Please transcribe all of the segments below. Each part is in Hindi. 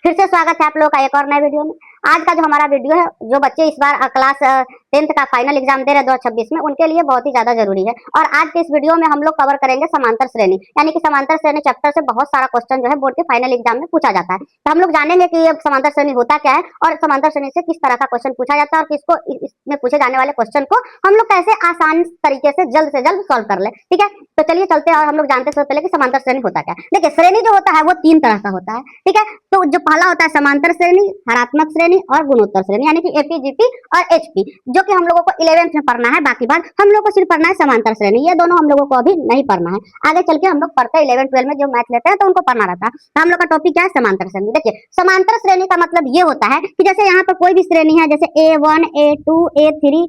फिर से स्वागत है आप लोगों का एक और नए वीडियो में। आज का जो हमारा वीडियो है, जो बच्चे इस बार क्लास 10th का फाइनल एग्जाम दे रहे 2026 में, उनके लिए बहुत ही ज्यादा जरूरी है। और आज के इस वीडियो में हम लोग कवर करेंगे समांतर श्रेणी, यानी कि समांतर श्रेणी चैप्टर से बहुत सारा क्वेश्चन जो है बोर्ड के फाइनल एग्जाम में पूछा जाता है। तो हम लोग जानेंगे कि ये समांतर श्रेणी होता क्या है और समांतर श्रेणी से किस तरह का क्वेश्चन पूछा जाता है और किसको इसमें पूछे जाने वाले क्वेश्चन को हम लोग कैसे आसान तरीके से जल्द सॉल्व कर ले। ठीक है, तो चलिए चलते हैं और हम लोग जानते हैं पहले कि समांतर श्रेणी होता क्या है। देखिए, श्रेणी जो होता है वो तीन तरह का होता है। ठीक है, तो जो पहला होता है समांतर श्रेणी, हरात्मक श्रेणी और गुणोत्तर श्रेणी, यानी कि एपी, जीपी और एचपी, जो कि हम लोगों को 11th में पढ़ना है। बाकी बात हम लोगों को सिर्फ पढ़ना है समांतर श्रेणी। ये दोनों हम लोगों को अभी नहीं पढ़ना है, आगे चल के हम लोग पढ़ते हैं 11th 12 में जो मैथ लेते हैं तो उनको पढ़ना रहता है। तो हम लोग का टॉपिक क्या है? समांतर श्रेणी। देखिए, समांतर श्रेणी का मतलब ये होता है कि जैसे यहाँ पर कोई भी श्रेणी है, जैसे A1 A2 A3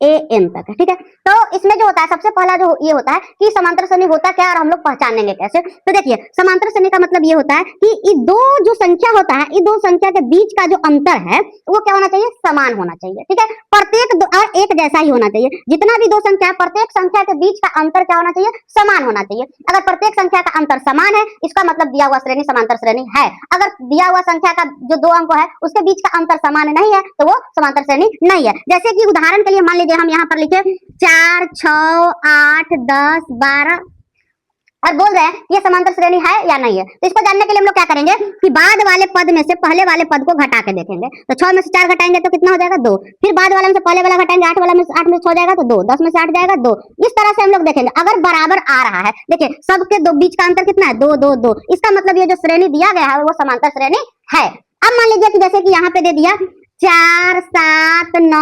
AM तक है। ठीक है, तो इसमें जो होता है सबसे पहला जो ये होता है कि समांतर श्रेणी होता क्या है और हम लोग पहचानेंगे कैसे। तो देखिए, समांतर श्रेणी का मतलब ये होता है कि ये दो जो संख्या होता है, ये दो संख्या के बीच का जो अंतर है वो क्या होना चाहिए? समान होना चाहिए। ठीक है, प्रत्येक और एक जैसा ही होना चाहिए। जितना भी दो संख्या है, प्रत्येक संख्या के बीच का अंतर क्या होना चाहिए? समान होना चाहिए। अगर प्रत्येक संख्या का अंतर समान है, इसका मतलब दिया हुआ श्रेणी समांतर श्रेणी है। अगर दिया हुआ संख्या का जो दो अंक है उसके बीच का अंतर समान नहीं है तो वो समांतर श्रेणी नहीं है। जैसे कि उदाहरण के लिए मान लीजिए हम यहाँ पर लिखे 4 6 8 10 12 और बोल रहे हैं ये समांतर श्रेणी है या नहीं है। तो इसको जानने के लिए हम लोग क्या करेंगे कि बाद वाले पद में से पहले वाले पद को घटा के देखेंगे। तो 6 में से 4 घटाएंगे तो कितना हो जाएगा? 2। फिर बाद वाले में से पहले वाला घटाएंगे, 8 वाला में से 8 में से 6 जाएगा तो 2, 10 में से 8 जाएगा 2। इस तरह से हम लोग देखेंगे। अगर बराबर आ रहा है, देखिए सबके दो बीच का अंतर कितना है? 2 2 2। इसका मतलब ये जो श्रेणी दिया गया है वो समांतर श्रेणी है। अब मान लीजिए कि जैसे कि यहाँ पे दे दिया 4 7 9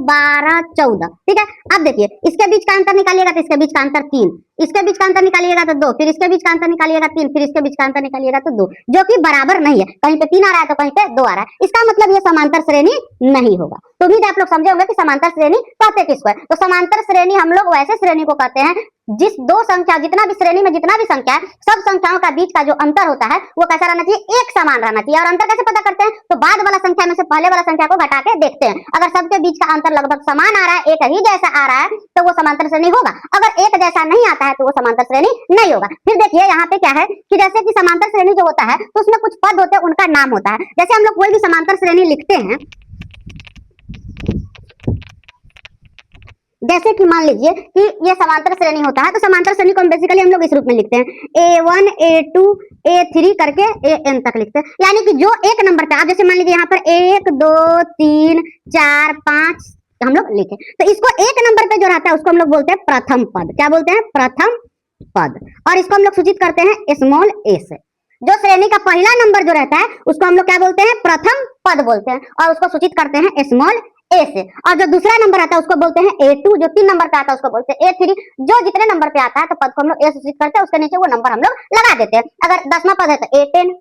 12 14। ठीक है, अब देखिए इसके बीच का अंतर निकालिएगा तो इसके बीच का अंतर 3, इसके बीच का अंतर निकालिएगा तो 2, फिर इसके बीच का अंतर निकालिएगा 3, फिर इसके बीच का अंतर निकालिएगा तो 2, जो कि बराबर नहीं है। कहीं पे 3 आ रहा है तो कहीं पे 2 आ रहा है। इसका मतलब ये समांतर श्रेणी नहीं होगा। तो उम्मीद है आप लोग समझे होंगे कि समांतर श्रेणी कहते किसको है। तो समांतर श्रेणी हम लोग वैसे श्रेणी को कहते हैं जिस दो संख्या, जितना भी श्रेणी में जितना भी संख्या है, सब संख्याओं का बीच का जो अंतर होता है वो कैसा रहना चाहिए? एक समान रहना चाहिए। और अंतर कैसे पता करते हैं? तो बाद वाला संख्या में से पहले वाला संख्या को घटा के देखते हैं। अगर सबके बीच का अंतर लगभग समान आ रहा है, एक ही जैसा आ रहा है, तो वो समांतर श्रेणी होगा। अगर एक जैसा नहीं आता है तो वो समांतर श्रेणी नहीं होगा। फिर देखिए यहाँ पे क्या है कि जैसे कि समांतर श्रेणी जो होता है तो उसमें कुछ पद होते हैं, उनका नाम होता है। जैसे हम लोग कोई भी समांतर श्रेणी लिखते हैं, जैसे कि मान लीजिए कि ये समांतर श्रेणी होता है, तो समांतर श्रेणी को बेसिकली हम लोग इस रूप में लिखते हैं A1 A2 A3 करके AN तक लिखते हैं। यानी कि जो एक नंबर पे, आप जैसे मान लीजिए यहाँ पर 1 2 3 4 5 हम लोग लिखे, तो इसको एक नंबर पे जो रहता है उसको हम लोग बोलते हैं प्रथम पद। क्या बोलते हैं? प्रथम पद। और इसको हम लोग सूचित करते हैं स्मॉल a से। जो श्रेणी का पहला नंबर जो रहता है उसको हम लोग क्या बोलते हैं? प्रथम पद बोलते हैं और उसको सूचित करते हैं स्मॉल ए से। और जो दूसरा नंबर आता है उसको बोलते हैं A2, जो 3 नंबर पे आता है उसको बोलते हैं A3। जो जितने नंबर पे आता है तो पद को हम लोग ए से सूचित करते हैं, उसके नीचे वो नंबर हम लोग लगा देते हैं। अगर 10वां पद है तो A10।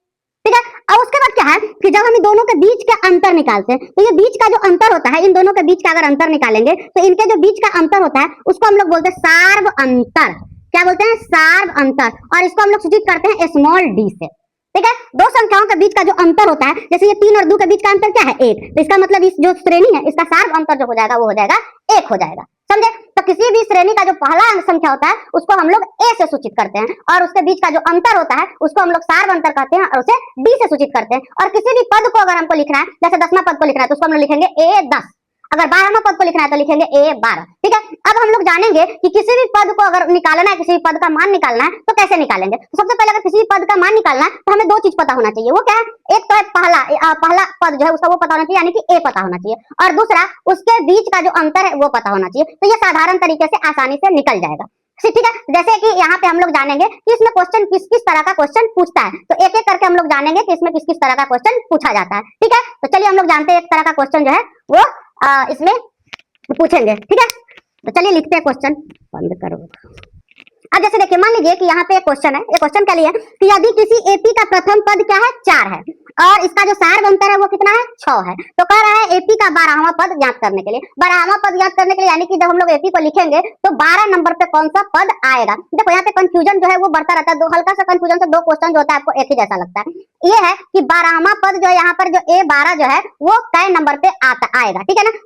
ठीक है, और उसके बाद क्या है कि जब हम इन दोनों के बीच का अंतर निकालते हैं तो ये बीच का जो अंतर होता है, इन दोनों के बीच का अगर अंतर निकालेंगे तो इनके जो बीच का अंतर होता है उसको हम लोग बोलते हैं सार्व अंतर। क्या बोलते हैं? सार्व अंतर। और इसको हम लोग सूचित करते हैं स्मॉल d से। ठीक है, दो संख्याओं के बीच का जो अंतर होता है, जैसे ये 3 और 2 के बीच का अंतर क्या है? 1। तो इसका मतलब इस जो श्रेणी है इसका सार्व अंतर जो हो जाएगा वो हो जाएगा 1 हो जाएगा। समझे? तो किसी भी श्रेणी का जो पहला संख्या होता है उसको हम लोग a से सूचित करते हैं और उसके बीच का जो अंतर होता है उसको हम लोग सार्व अंतर कहते हैं और उसे d से सूचित करते हैं। और किसी भी पद को अगर हमको लिखना है, जैसे 10वां पद को लिखना है तो उसको हम लोग लिखेंगे A10। अगर 12वां पद को लिखना है तो लिखेंगे A12। ठीक है, अब हम लोग जानेंगे कि किसी भी पद को अगर निकालना है, किसी भी पद का मान निकालना है तो कैसे निकालेंगे। तो सबसे पहले अगर किसी भी पद का मान निकालना है तो हमें दो चीज पता होना चाहिए। वो क्या है? एक तो है पहला पद जो है उसका वो पता होना चाहिए, यानी कि A पता होना चाहिए, और दूसरा उसके बीच का जो अंतर है वो पता होना चाहिए। तो ये साधारण तरीके से आसानी से निकल जाएगा। ठीक है, जैसे कि यहाँ पे हम लोग जानेंगे कि इसमें क्वेश्चन किस किस तरह का क्वेश्चन पूछता है। तो एक एक करके हम लोग जानेंगे कि इसमें किस किस तरह का क्वेश्चन पूछा जाता है। ठीक है, तो चलिए हम लोग जानते हैं एक तरह का क्वेश्चन जो है वो इसमें पूछेंगे। ठीक है, तो चलिए लिखते हैं क्वेश्चन। बंद करो। अब जैसे देखिए, मान लीजिए कि यहाँ पे एक क्वेश्चन है। ये क्वेश्चन क्या लिए कि यदि किसी एपी का प्रथम पद क्या है? 4 है और इसका जो सार्व अंतर है वो कितना है? 6 है। तो कह रहा है एपी का 12वां पद ज्ञात करने के लिए। 12वां पद ज्ञात करने के लिए, यानी कि जब हम लोग एपी को लिखेंगे तो 12 नंबर पे कौन सा पद आएगा। देखो यहाँ पे कंफ्यूजन जो है वो बढ़ता रहता है। दो हल्का सा कंफ्यूजन से दो क्वेश्चन जो होता है आपको एक ही जैसा लगता है। ये है कि 12वां पद जो यहाँ पर जो A12 जो है वो कै नंबर पे आएगा। ठीक है ना,